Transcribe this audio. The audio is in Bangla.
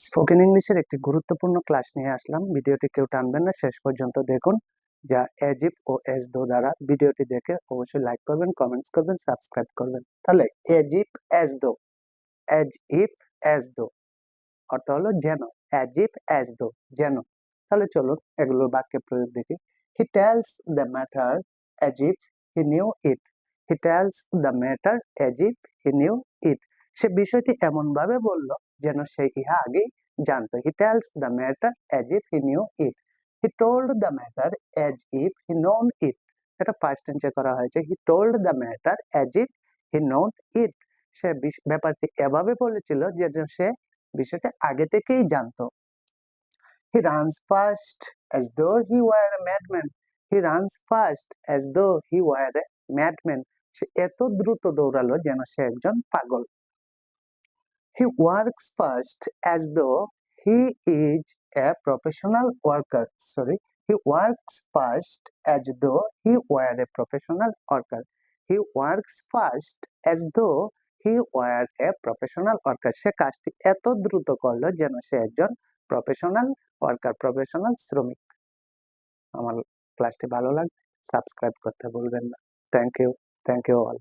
স্পোকেন ইংলিশের একটি গুরুত্বপূর্ণ ক্লাস নিয়ে আসলাম। ভিডিওটি কেউ টানবেন না, শেষ পর্যন্ত দেখুন। যা এজ ইফ ও এজ দো দ্বারা ভিডিওটি দেখে অবশ্যই লাইক করবেন, কমেন্টস করবেন, সাবস্ক্রাইব করবেন। তাহলে এজ ইফ এজ দো, এজ ইফ এজ দো অর্থ হলো যেন, এজ ইফ এজ দো যেন। তাহলে চলুন এগুলোর বাক্যে প্রয়োগ দেখি। He tells the matter as if he knew it. He tells the matter as if he knew it. সে বিষয়টি এমন ভাবে বলল যেন সে ইহা আগেই জানতো। He tells the matter as if he knew it. He told the matter as if he known it. এটা পাস্ট টেন্সে করা হয়েছে। He told the matter as if he known it. সে ব্যাপারটি এভাবে বলেছিল যে সে বিষয়টা আগে থেকেই জানতো। He runs fast as though he were a madman. He runs fast as though he were a madman. সে এত দ্রুত দৌড়ালো যেন সে একজন পাগল। He works fast as though he is a professional worker. Sorry, he works fast as though he were a professional worker. He works fast as though he were a professional worker. সে কাজটি এত দ্রুত করলো যেন সে একজন প্রফেশনাল ওয়ার্কার, প্রফেশনাল শ্রমিক। আমার ক্লাসটি ভালো লাগবে সাবস্ক্রাইব করতে ভুলবেন না। Thank you all.